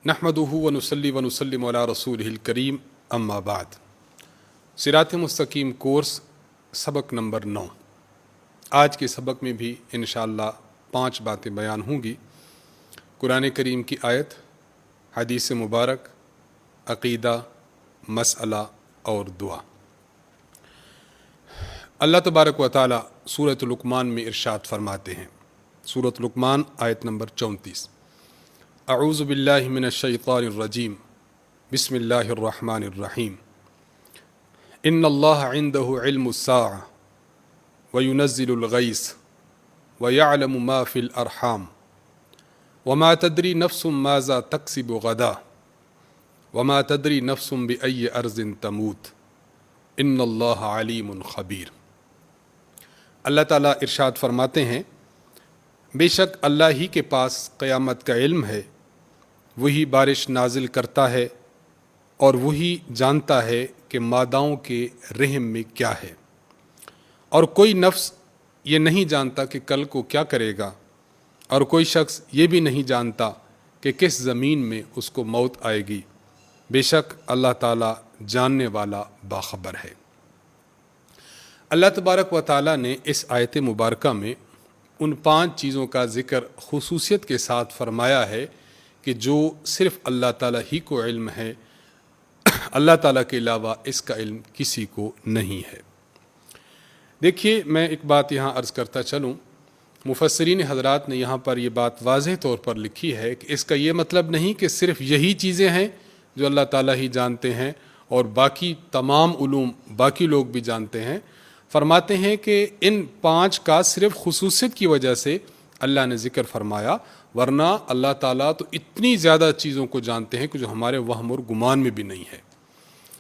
نحمدہ ونصلی ونسلم علی رسولہ الکریم اما بعد۔ صراط مستقیم کورس سبق نمبر 9۔ آج کے سبق میں بھی انشاءاللہ 5 باتیں بیان ہوں گی۔ قرآن کریم کی آیت، حدیث مبارک، عقیدہ، مسئلہ اور دعا۔ اللہ تبارک و تعالی سورۃ لقمان میں ارشاد فرماتے ہیں، سورۃ لقمان آیت نمبر 34، اعوذ باللہ من الشیطان الرجیم، بسم اللہ الرحمن الرحیم، ان اللہ عندہ علم الساعة وینزل الغیث ویعلم ما فی الارحام وما تدری نفس ماذا تکسب غدا وما تدری نفس بأی ارض تموت ان اللہ علیم خبیر۔ اللہ تعالیٰ ارشاد فرماتے ہیں، بے شک اللہ ہی کے پاس قیامت کا علم ہے، وہی بارش نازل کرتا ہے اور وہی جانتا ہے کہ ماداؤں کے رحم میں کیا ہے، اور کوئی نفس یہ نہیں جانتا کہ کل کو کیا کرے گا، اور کوئی شخص یہ بھی نہیں جانتا کہ کس زمین میں اس کو موت آئے گی۔ بے شک اللہ تعالیٰ جاننے والا باخبر ہے۔ اللہ تبارک و تعالیٰ نے اس آیت مبارکہ میں ان 5 چیزوں کا ذکر خصوصیت کے ساتھ فرمایا ہے کہ جو صرف اللہ تعالیٰ ہی کو علم ہے، اللہ تعالیٰ کے علاوہ اس کا علم کسی کو نہیں ہے۔ دیکھیے، میں ایک بات یہاں عرض کرتا چلوں، مفسرین حضرات نے یہاں پر یہ بات واضح طور پر لکھی ہے کہ اس کا یہ مطلب نہیں کہ صرف یہی چیزیں ہیں جو اللہ تعالیٰ ہی جانتے ہیں اور باقی تمام علوم باقی لوگ بھی جانتے ہیں۔ فرماتے ہیں کہ ان 5 کا صرف خصوصیت کی وجہ سے اللہ نے ذکر فرمایا، ورنہ اللہ تعالیٰ تو اتنی زیادہ چیزوں کو جانتے ہیں کہ جو ہمارے وہم اور گمان میں بھی نہیں ہے۔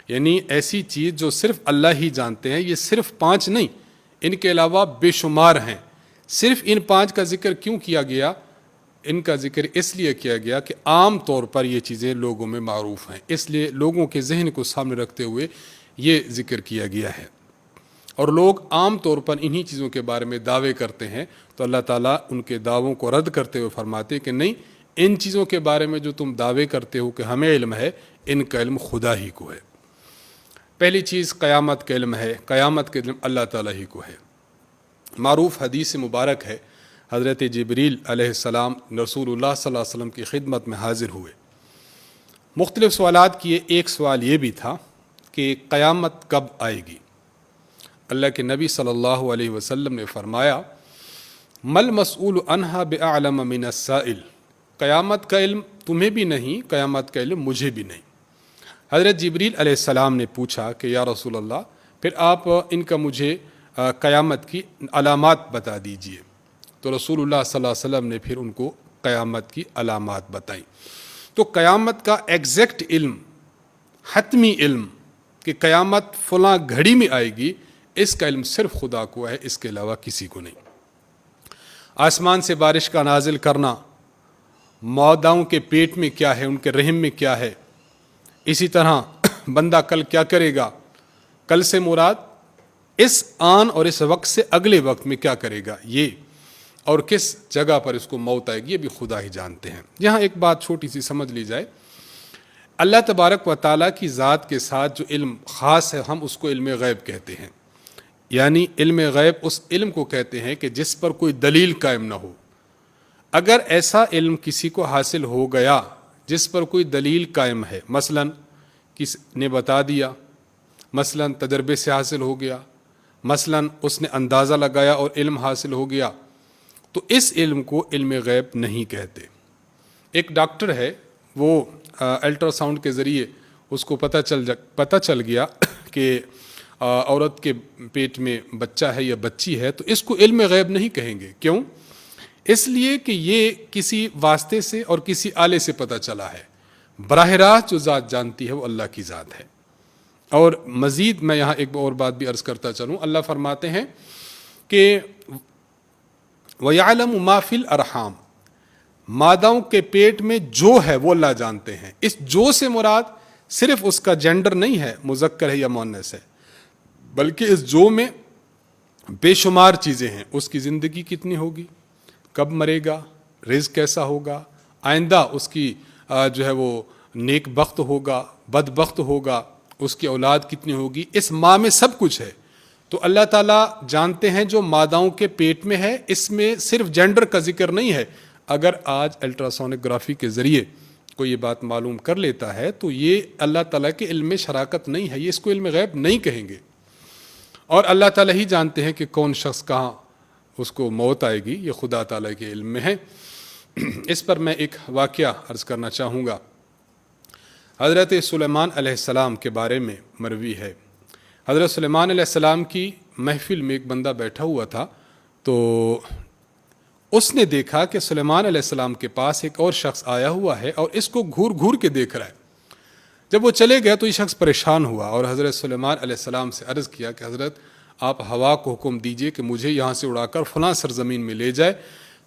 یعنی ایسی چیز جو صرف اللہ ہی جانتے ہیں، یہ صرف 5 نہیں، ان کے علاوہ بے شمار ہیں۔ صرف ان 5 کا ذکر کیوں کیا گیا؟ ان کا ذکر اس لیے کیا گیا کہ عام طور پر یہ چیزیں لوگوں میں معروف ہیں، اس لیے لوگوں کے ذہن کو سامنے رکھتے ہوئے یہ ذکر کیا گیا ہے، اور لوگ عام طور پر انہی چیزوں کے بارے میں دعوے کرتے ہیں، تو اللہ تعالیٰ ان کے دعووں کو رد کرتے ہوئے فرماتے ہیں کہ نہیں، ان چیزوں کے بارے میں جو تم دعوے کرتے ہو کہ ہمیں علم ہے، ان کا علم خدا ہی کو ہے۔ پہلی چیز قیامت کا علم ہے، قیامت کا علم اللہ تعالیٰ ہی کو ہے۔ معروف حدیث مبارک ہے، حضرت جبریل علیہ السلام رسول اللہ صلی اللہ علیہ وسلم کی خدمت میں حاضر ہوئے، مختلف سوالات کیے۔ ایک سوال یہ بھی تھا کہ قیامت کب آئے گی؟ اللہ کے نبی صلی اللہ علیہ وسلم نے فرمایا، مل مسئول عنہا بعلم من السائل، قیامت کا علم تمہیں بھی نہیں، قیامت کا علم مجھے بھی نہیں۔ حضرت جبریل علیہ السلام نے پوچھا کہ یا رسول اللہ، پھر آپ ان کا مجھے قیامت کی علامات بتا دیجئے۔ تو رسول اللہ صلی اللہ علیہ وسلم نے پھر ان کو قیامت کی علامات بتائیں۔ تو قیامت کا ایگزیکٹ علم، حتمی علم کہ قیامت فلاں گھڑی میں آئے گی، اس کا علم صرف خدا کو ہے، اس کے علاوہ کسی کو نہیں۔ آسمان سے بارش کا نازل کرنا، ماداؤں کے پیٹ میں کیا ہے، ان کے رحم میں کیا ہے، اسی طرح بندہ کل کیا کرے گا، کل سے مراد اس آن اور اس وقت سے اگلے وقت میں کیا کرے گا یہ، اور کس جگہ پر اس کو موت آئے گی، یہ بھی خدا ہی جانتے ہیں۔ یہاں ایک بات چھوٹی سی سمجھ لی جائے، اللہ تبارک و تعالیٰ کی ذات کے ساتھ جو علم خاص ہے، ہم اس کو علم غیب کہتے ہیں۔ یعنی علم غیب اس علم کو کہتے ہیں کہ جس پر کوئی دلیل قائم نہ ہو۔ اگر ایسا علم کسی کو حاصل ہو گیا جس پر کوئی دلیل قائم ہے، مثلا کسی نے بتا دیا، مثلا تجربے سے حاصل ہو گیا، مثلا اس نے اندازہ لگایا اور علم حاصل ہو گیا، تو اس علم کو علم غیب نہیں کہتے۔ ایک ڈاکٹر ہے، وہ الٹرا ساؤنڈ کے ذریعے اس کو پتہ چل گیا کہ عورت کے پیٹ میں بچہ ہے یا بچی ہے، تو اس کو علم غیب نہیں کہیں گے۔ کیوں؟ اس لیے کہ یہ کسی واسطے سے اور کسی آلے سے پتہ چلا ہے۔ براہ راست جو ذات جانتی ہے وہ اللہ کی ذات ہے۔ اور مزید میں یہاں ایک اور بات بھی عرض کرتا چلوں، اللہ فرماتے ہیں کہ وَيَعْلَمُ مَا فِي الْأَرْحَامِ، ماداؤں کے پیٹ میں جو ہے وہ اللہ جانتے ہیں۔ اس جو سے مراد صرف اس کا جینڈر نہیں ہے، مذکر ہے یا مؤنث ہے، بلکہ اس جو میں بے شمار چیزیں ہیں۔ اس کی زندگی کتنی ہوگی، کب مرے گا، رزق کیسا ہوگا، آئندہ اس کی جو ہے وہ نیک بخت ہوگا، بد بخت ہوگا، اس کی اولاد کتنی ہوگی، اس ماں میں سب کچھ ہے۔ تو اللہ تعالیٰ جانتے ہیں جو ماداؤں کے پیٹ میں ہے، اس میں صرف جینڈر کا ذکر نہیں ہے۔ اگر آج الٹراسونوگرافی کے ذریعے کوئی یہ بات معلوم کر لیتا ہے تو یہ اللہ تعالیٰ کے علم میں شراکت نہیں ہے، یہ اس کو علم غیب نہیں کہیں گے، اور اللہ تعالیٰ ہی جانتے ہیں کہ کون شخص کہاں اس کو موت آئے گی، یہ خدا تعالیٰ کے علم میں ہے۔ اس پر میں ایک واقعہ عرض کرنا چاہوں گا۔ حضرت سلیمان علیہ السلام کے بارے میں مروی ہے۔ حضرت سلیمان علیہ السلام کی محفل میں ایک بندہ بیٹھا ہوا تھا، تو اس نے دیکھا کہ سلیمان علیہ السلام کے پاس ایک اور شخص آیا ہوا ہے اور اس کو گھور گھور کے دیکھ رہا ہے۔ جب وہ چلے گئے تو یہ شخص پریشان ہوا اور حضرت سلیمان علیہ السلام سے عرض کیا کہ حضرت آپ ہوا کو حکم دیجئے کہ مجھے یہاں سے اڑا کر فلاں سرزمین میں لے جائے،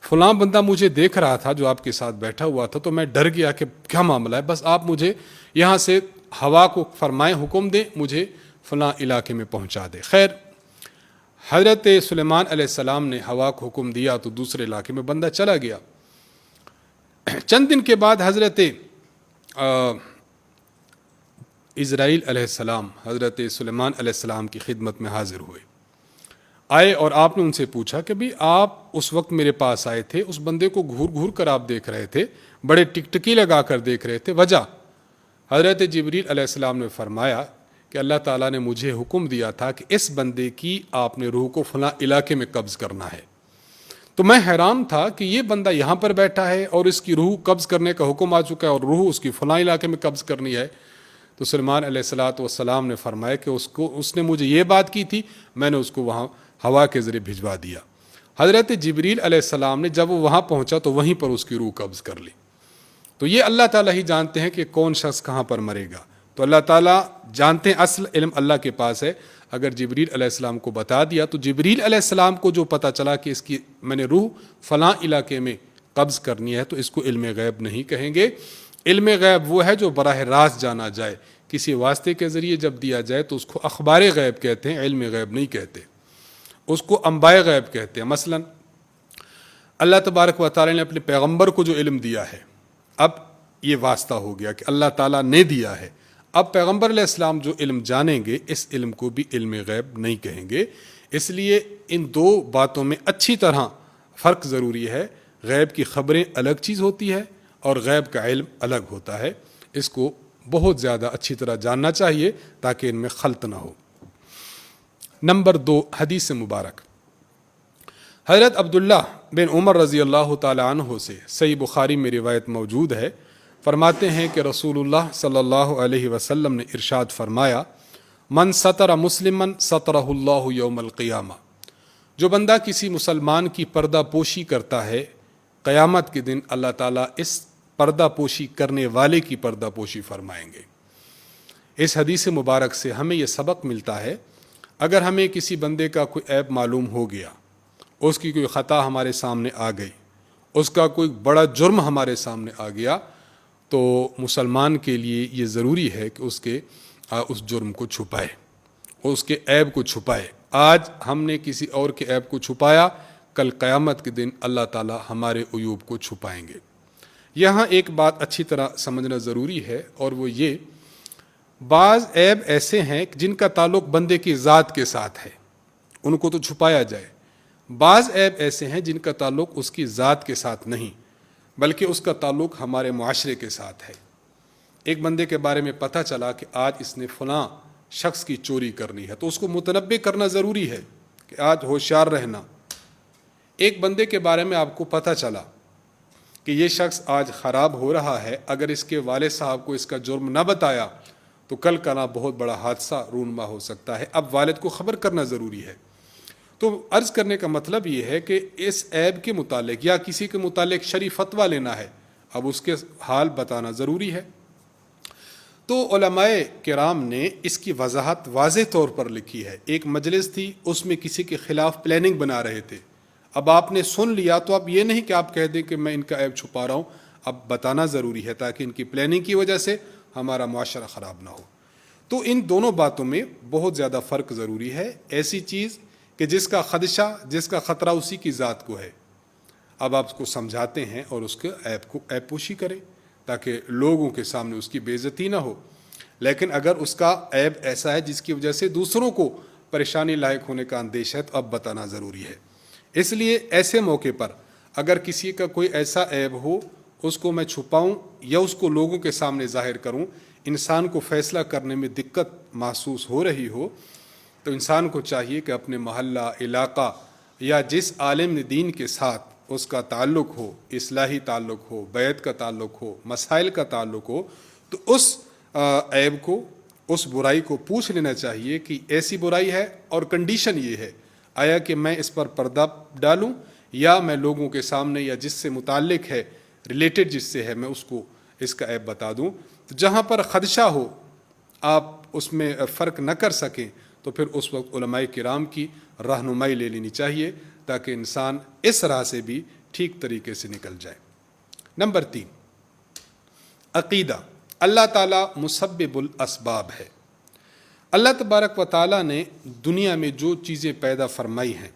فلاں بندہ مجھے دیکھ رہا تھا جو آپ کے ساتھ بیٹھا ہوا تھا، تو میں ڈر گیا کہ کیا معاملہ ہے، بس آپ مجھے یہاں سے ہوا کو فرمائیں، حکم دیں، مجھے فلاں علاقے میں پہنچا دے۔ خیر حضرت سلیمان علیہ السلام نے ہوا کو حکم دیا تو دوسرے علاقے میں بندہ چلا گیا۔ چند دن کے بعد حضرت اسرائیل علیہ السلام حضرت سلیمان علیہ السلام کی خدمت میں حاضر ہوئے، آئے اور آپ نے ان سے پوچھا کہ بھی آپ اس وقت میرے پاس آئے تھے، اس بندے کو گھور گھور کر آپ دیکھ رہے تھے، بڑے ٹکٹکی لگا کر دیکھ رہے تھے، وجہ؟ حضرت جبریل علیہ السلام نے فرمایا کہ اللہ تعالیٰ نے مجھے حکم دیا تھا کہ اس بندے کی آپ نے روح کو فلاں علاقے میں قبض کرنا ہے۔ تو میں حیران تھا کہ یہ بندہ یہاں پر بیٹھا ہے اور اس کی روح قبض کرنے کا حکم آ چکا ہے اور روح اس کی فلاں علاقے میں قبض کرنی ہے۔ تو سلیمان علیہ السلام نے فرمایا کہ اس نے مجھے یہ بات کی تھی، میں نے اس کو وہاں ہوا کے ذریعے بھجوا دیا۔ حضرت جبریل علیہ السلام نے جب وہ وہاں پہنچا تو وہیں پر اس کی روح قبض کر لی۔ تو یہ اللہ تعالیٰ ہی جانتے ہیں کہ کون شخص کہاں پر مرے گا، تو اللہ تعالیٰ جانتے ہیں، اصل علم اللہ کے پاس ہے۔ اگر جبریل علیہ السلام کو بتا دیا تو جبریل علیہ السلام کو جو پتہ چلا کہ اس کی میں نے روح فلاں علاقے میں قبض کرنی ہے، تو اس کو علم غیب نہیں کہیں گے۔ علم غیب وہ ہے جو براہ راست جانا جائے، کسی واسطے کے ذریعے جب دیا جائے تو اس کو اخبار غیب کہتے ہیں، علم غیب نہیں کہتے، اس کو انباء غیب کہتے ہیں۔ مثلا اللہ تبارک و تعالی نے اپنے پیغمبر کو جو علم دیا ہے، اب یہ واسطہ ہو گیا کہ اللہ تعالیٰ نے دیا ہے، اب پیغمبر علیہ السلام جو علم جانیں گے اس علم کو بھی علم غیب نہیں کہیں گے۔ اس لیے ان دو باتوں میں اچھی طرح فرق ضروری ہے، غیب کی خبریں الگ چیز ہوتی ہے اور غیب کا علم الگ ہوتا ہے، اس کو بہت زیادہ اچھی طرح جاننا چاہیے تاکہ ان میں خلط نہ ہو۔ نمبر 2، حدیث مبارک۔ حضرت عبداللہ بن عمر رضی اللہ تعالی عنہ سے صحیح بخاری میں روایت موجود ہے، فرماتے ہیں کہ رسول اللہ صلی اللہ علیہ وسلم نے ارشاد فرمایا، من ستر مسلمن سترہ اللہ یوم القیامہ، جو بندہ کسی مسلمان کی پردہ پوشی کرتا ہے، قیامت کے دن اللہ تعالیٰ اس پردہ پوشی کرنے والے کی پردہ پوشی فرمائیں گے۔ اس حدیث مبارک سے ہمیں یہ سبق ملتا ہے، اگر ہمیں کسی بندے کا کوئی عیب معلوم ہو گیا، اس کی کوئی خطا ہمارے سامنے آ گئی، اس کا کوئی بڑا جرم ہمارے سامنے آ گیا، تو مسلمان کے لیے یہ ضروری ہے کہ اس جرم کو چھپائے، اس کے عیب کو چھپائے۔ آج ہم نے کسی اور کے عیب کو چھپایا، کل قیامت کے دن اللہ تعالی ہمارے عیوب کو چھپائیں گے۔ یہاں ایک بات اچھی طرح سمجھنا ضروری ہے، اور وہ یہ، بعض عیب ایسے ہیں جن کا تعلق بندے کی ذات کے ساتھ ہے، ان کو تو چھپایا جائے۔ بعض عیب ایسے ہیں جن کا تعلق اس کی ذات کے ساتھ نہیں بلکہ اس کا تعلق ہمارے معاشرے کے ساتھ ہے۔ ایک بندے کے بارے میں پتہ چلا کہ آج اس نے فلاں شخص کی چوری کرنی ہے، تو اس کو متنبہ کرنا ضروری ہے کہ آج ہوشیار رہنا۔ ایک بندے کے بارے میں آپ کو پتہ چلا کہ یہ شخص آج خراب ہو رہا ہے، اگر اس کے والد صاحب کو اس کا جرم نہ بتایا تو کل کا نہ بہت بڑا حادثہ رونما ہو سکتا ہے، اب والد کو خبر کرنا ضروری ہے۔ تو عرض کرنے کا مطلب یہ ہے کہ اس عیب کے متعلق یا کسی کے متعلق شرعی فتویٰ لینا ہے، اب اس کے حال بتانا ضروری ہے۔ تو علماء کرام نے اس کی وضاحت واضح طور پر لکھی ہے۔ ایک مجلس تھی، اس میں کسی کے خلاف پلاننگ بنا رہے تھے، اب آپ نے سن لیا تو اب یہ نہیں کہ آپ کہہ دیں کہ میں ان کا عیب چھپا رہا ہوں، اب بتانا ضروری ہے تاکہ ان کی پلاننگ کی وجہ سے ہمارا معاشرہ خراب نہ ہو۔ تو ان دونوں باتوں میں بہت زیادہ فرق ضروری ہے۔ ایسی چیز کہ جس کا خدشہ، جس کا خطرہ اسی کی ذات کو ہے، اب آپ اس کو سمجھاتے ہیں اور اس کے عیب پوشی کریں تاکہ لوگوں کے سامنے اس کی بے عزتی نہ ہو. لیکن اگر اس کا عیب ایسا ہے جس کی وجہ سے دوسروں کو پریشانی لاحق ہونے کا اندیشہ ہے تو اب بتانا ضروری ہے. اس لیے ایسے موقع پر اگر کسی کا کوئی ایسا عیب ہو اس کو میں چھپاؤں یا اس کو لوگوں کے سامنے ظاہر کروں، انسان کو فیصلہ کرنے میں دقت محسوس ہو رہی ہو تو انسان کو چاہیے کہ اپنے محلہ، علاقہ یا جس عالم دین کے ساتھ اس کا تعلق ہو، اصلاحی تعلق ہو، بیعت کا تعلق ہو، مسائل کا تعلق ہو، تو اس عیب کو، اس برائی کو پوچھ لینا چاہیے کہ ایسی برائی ہے اور کنڈیشن یہ ہے، آیا کہ میں اس پر پردہ ڈالوں یا میں لوگوں کے سامنے یا جس سے متعلق ہے، ریلیٹڈ جس سے ہے، میں اس کو اس کا عیب بتا دوں. تو جہاں پر خدشہ ہو، آپ اس میں فرق نہ کر سکیں، تو پھر اس وقت علماء کرام کی رہنمائی لے لینی چاہیے تاکہ انسان اس راہ سے بھی ٹھیک طریقے سے نکل جائے. نمبر 3، عقیدہ. اللہ تعالیٰ مسبب الاسباب ہے. اللہ تبارک و تعالیٰ نے دنیا میں جو چیزیں پیدا فرمائی ہیں،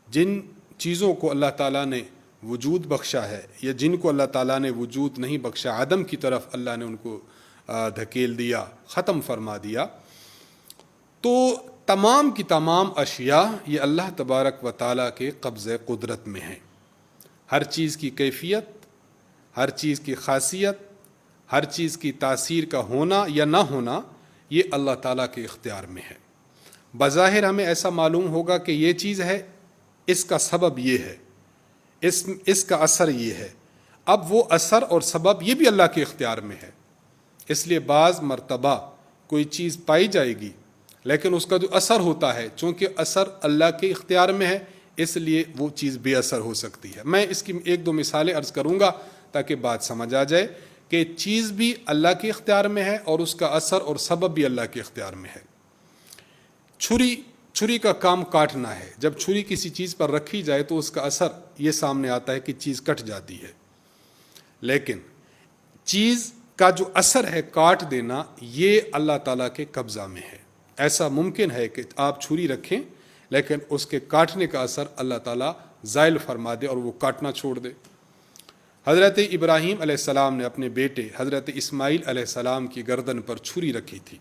جن چیزوں کو اللہ تعالیٰ نے وجود بخشا ہے یا جن کو اللہ تعالیٰ نے وجود نہیں بخشا، عدم کی طرف اللہ نے ان کو دھکیل دیا، ختم فرما دیا، تو تمام کی تمام اشیاء یہ اللہ تبارک و تعالیٰ کے قبضہ قدرت میں ہیں. ہر چیز کی کیفیت، ہر چیز کی خاصیت، ہر چیز کی تاثیر کا ہونا یا نہ ہونا یہ اللہ تعالیٰ کے اختیار میں ہے. بظاہر ہمیں ایسا معلوم ہوگا کہ یہ چیز ہے، اس کا سبب یہ ہے، اس کا اثر یہ ہے. اب وہ اثر اور سبب یہ بھی اللہ کے اختیار میں ہے. اس لیے بعض مرتبہ کوئی چیز پائی جائے گی لیکن اس کا جو اثر ہوتا ہے، چونکہ اثر اللہ کے اختیار میں ہے، اس لیے وہ چیز بے اثر ہو سکتی ہے. میں اس کی 1-2 مثالیں عرض کروں گا تاکہ بات سمجھ آ جائے کہ چیز بھی اللہ کے اختیار میں ہے اور اس کا اثر اور سبب بھی اللہ کے اختیار میں ہے. چھری کا کام کاٹنا ہے. جب چھری کسی چیز پر رکھی جائے تو اس کا اثر یہ سامنے آتا ہے کہ چیز کٹ جاتی ہے، لیکن چیز کا جو اثر ہے کاٹ دینا، یہ اللہ تعالیٰ کے قبضہ میں ہے. ایسا ممکن ہے کہ آپ چھری رکھیں لیکن اس کے کاٹنے کا اثر اللہ تعالیٰ زائل فرما دے اور وہ کاٹنا چھوڑ دے. حضرت ابراہیم علیہ السلام نے اپنے بیٹے حضرت اسماعیل علیہ السلام کی گردن پر چھری رکھی تھی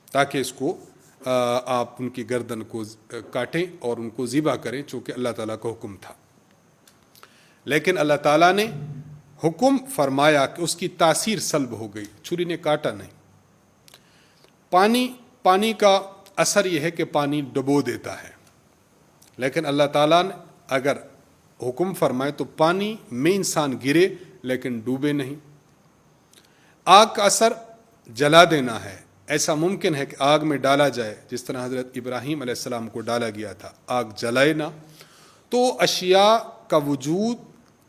تاکہ اس کو آپ ان کی گردن کو کاٹیں اور ان کو ذبح کریں، چونکہ اللہ تعالیٰ کا حکم تھا. لیکن اللہ تعالیٰ نے حکم فرمایا کہ اس کی تاثیر سلب ہو گئی، چھری نے کاٹا نہیں. پانی کا اثر یہ ہے کہ پانی ڈبو دیتا ہے، لیکن اللہ تعالیٰ نے اگر حکم فرمائے تو پانی میں انسان گرے لیکن ڈوبے نہیں. آگ کا اثر جلا دینا ہے. ایسا ممکن ہے کہ آگ میں ڈالا جائے، جس طرح حضرت ابراہیم علیہ السلام کو ڈالا گیا تھا، آگ جلائے نہ. تو اشیاء کا وجود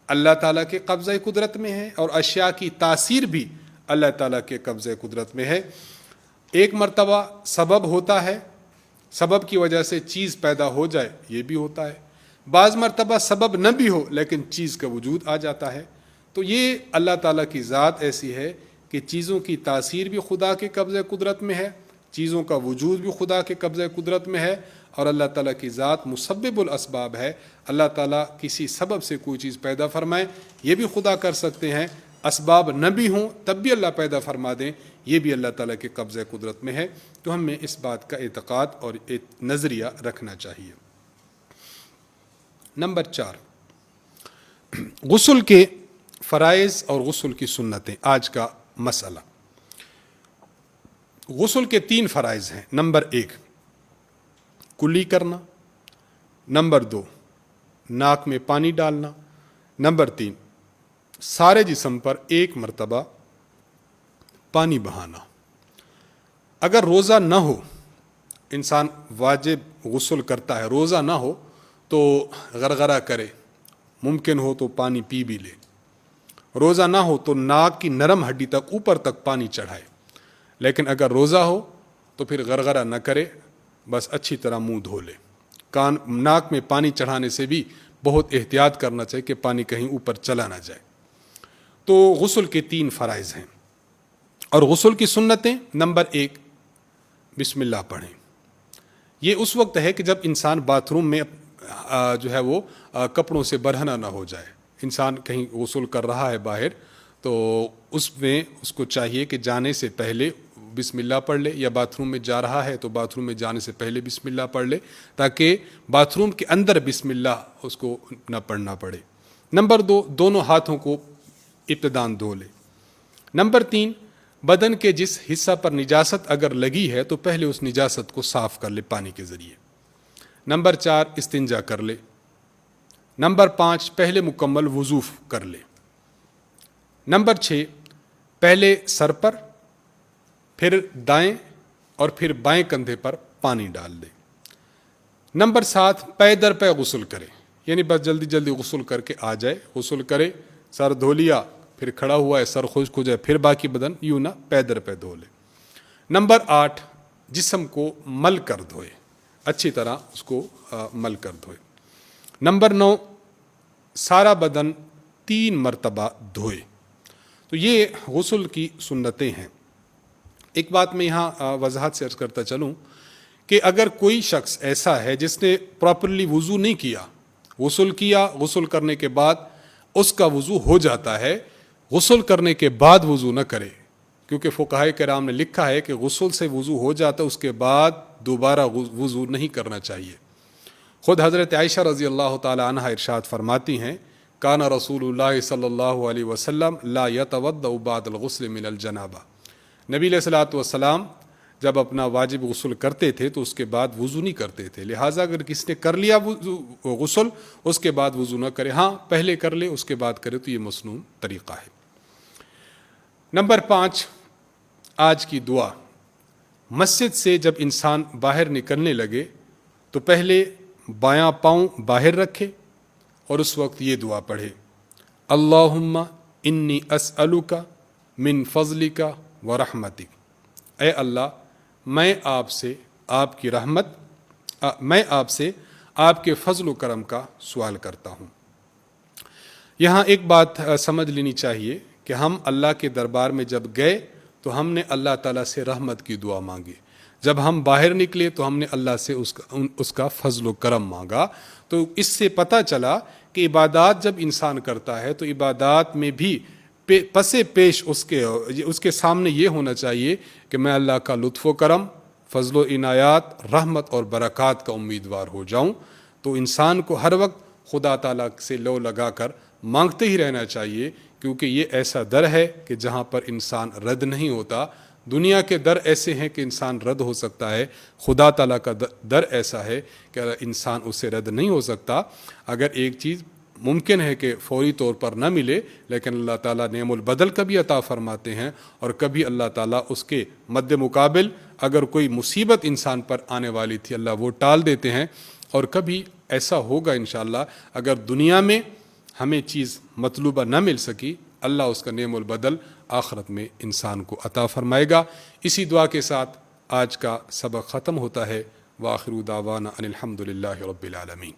اللہ تعالیٰ کے قبضہ قدرت میں ہے اور اشیاء کی تاثیر بھی اللہ تعالیٰ کے قبضہ قدرت میں ہے. ایک مرتبہ سبب ہوتا ہے، سبب کی وجہ سے چیز پیدا ہو جائے، یہ بھی ہوتا ہے. بعض مرتبہ سبب نہ بھی ہو لیکن چیز کا وجود آ جاتا ہے. تو یہ اللہ تعالیٰ کی ذات ایسی ہے کہ چیزوں کی تاثیر بھی خدا کے قبضہ قدرت میں ہے، چیزوں کا وجود بھی خدا کے قبضہ قدرت میں ہے، اور اللہ تعالیٰ کی ذات مسبب الاسباب ہے. اللہ تعالیٰ کسی سبب سے کوئی چیز پیدا فرمائے، یہ بھی خدا کر سکتے ہیں. اسباب نہ بھی ہوں تب بھی اللہ پیدا فرما دیں، یہ بھی اللہ تعالیٰ کے قبضہ قدرت میں ہے. تو ہمیں اس بات کا اعتقاد اور ایک نظریہ رکھنا چاہیے. نمبر 4، غسل کے فرائض اور غسل کی سنتیں. آج کا مسئلہ، غسل کے 3 فرائض ہیں. نمبر 1 کلی کرنا، نمبر 2 ناک میں پانی ڈالنا، نمبر 3 سارے جسم پر 1 مرتبہ پانی بہانا. اگر روزہ نہ ہو، انسان واجب غسل کرتا ہے، روزہ نہ ہو تو غرغرہ کرے، ممکن ہو تو پانی پی بھی لے. روزہ نہ ہو تو ناک کی نرم ہڈی تک اوپر تک پانی چڑھائے. لیکن اگر روزہ ہو تو پھر غرغرہ نہ کرے، بس اچھی طرح منہ دھو لے. ناک میں پانی چڑھانے سے بھی بہت احتیاط کرنا چاہیے کہ پانی کہیں اوپر چلا نہ جائے. تو غسل کے 3 فرائض ہیں. اور غسل کی سنتیں، نمبر 1 بسم اللہ پڑھیں. یہ اس وقت ہے کہ جب انسان باتھ روم میں جو ہے وہ کپڑوں سے برہنہ نہ ہو جائے. انسان کہیں غسل کر رہا ہے باہر تو اس میں اس کو چاہیے کہ جانے سے پہلے بسم اللہ پڑھ لے، یا باتھ روم میں جا رہا ہے تو باتھ روم میں جانے سے پہلے بسم اللہ پڑھ لے، تاکہ باتھ روم کے اندر بسم اللہ اس کو نہ پڑھنا پڑے۔ نمبر 2، دونوں ہاتھوں کو ابتداً دھو لے۔ نمبر 3، بدن کے جس حصہ پر نجاست اگر لگی ہے تو پہلے اس نجاست کو صاف کر لے پانی کے ذریعے۔ نمبر 4، استنجا کر لے۔ نمبر 5، پہلے مکمل وضو کر لے۔ نمبر 6، پہلے سر پر، پھر دائیں اور پھر بائیں کندھے پر پانی ڈال دے۔ نمبر 7، پے در پے غسل کرے، یعنی بس جلدی جلدی غسل کر کے آ جائے، غسل کرے، سر دھو لیا، پھر کھڑا ہوا ہے، سر خشک ہو جائے، پھر باقی بدن یوں نہ پے در پے دھو لے۔ نمبر 8، جسم کو مل کر دھوئے، اچھی طرح اس کو مل کر دھوئے۔ نمبر 9، سارا بدن 3 مرتبہ دھوئے۔ تو یہ غسل کی سنتیں ہیں۔ ایک بات میں یہاں وضاحت سے عرض کرتا چلوں کہ اگر کوئی شخص ایسا ہے جس نے پراپرلی وضو نہیں کیا، غسل کیا، غسل کرنے کے بعد اس کا وضو ہو جاتا ہے، غسل کرنے کے بعد وضو نہ کرے، کیونکہ فقہائے کرام نے لکھا ہے کہ غسل سے وضو ہو جاتا ہے، اس کے بعد دوبارہ وضو نہیں کرنا چاہیے۔ خود حضرت عائشہ رضی اللہ تعالی عنہ ارشاد فرماتی ہیں، کان رسول اللہ صلی اللہ علیہ وسلم لا یتوضأ بعد الغسل من الجنابہ، نبی علیہ الصلوۃ والسلام جب اپنا واجب غسل کرتے تھے تو اس کے بعد وضو نہیں کرتے تھے، لہٰذا اگر کسی نے کر لیا غسل اس کے بعد وضو نہ کرے، ہاں پہلے کر لے اس کے بعد کرے تو یہ مسنون طریقہ ہے۔ نمبر 5، آج کی دعا۔ مسجد سے جب انسان باہر نکلنے لگے تو پہلے بایاں پاؤں باہر رکھے اور اس وقت یہ دعا پڑھے، اللہم انی اسألک من فضلک ورحمتک، اے اللہ میں آپ سے آپ کی رحمت، میں آپ سے آپ کے فضل و کرم کا سوال کرتا ہوں۔ یہاں ایک بات سمجھ لینی چاہیے کہ ہم اللہ کے دربار میں جب گئے تو ہم نے اللہ تعالیٰ سے رحمت کی دعا مانگی، جب ہم باہر نکلے تو ہم نے اللہ سے اس کا فضل و کرم مانگا۔ تو اس سے پتہ چلا کہ عبادات جب انسان کرتا ہے تو عبادات میں بھی پس پیش اس کے سامنے یہ ہونا چاہیے کہ میں اللہ کا لطف و کرم، فضل و عنایات، رحمت اور برکات کا امیدوار ہو جاؤں۔ تو انسان کو ہر وقت خدا تعالیٰ سے لو لگا کر مانگتے ہی رہنا چاہیے، کیونکہ یہ ایسا در ہے کہ جہاں پر انسان رد نہیں ہوتا۔ دنیا کے در ایسے ہیں کہ انسان رد ہو سکتا ہے، خدا تعالیٰ کا در ایسا ہے کہ انسان اسے رد نہیں ہو سکتا۔ اگر ایک چیز ممکن ہے کہ فوری طور پر نہ ملے، لیکن اللہ تعالیٰ نعم البدل کبھی عطا فرماتے ہیں، اور کبھی اللہ تعالیٰ اس کے مد مقابل اگر کوئی مصیبت انسان پر آنے والی تھی اللہ وہ ٹال دیتے ہیں، اور کبھی ایسا ہوگا انشاءاللہ اگر دنیا میں ہمیں چیز مطلوبہ نہ مل سکی، اللہ اس کا نعم البدل آخرت میں انسان کو عطا فرمائے گا۔ اسی دعا کے ساتھ آج کا سبق ختم ہوتا ہے۔ وآخر دعوانا ان الحمد للہ رب العالمین۔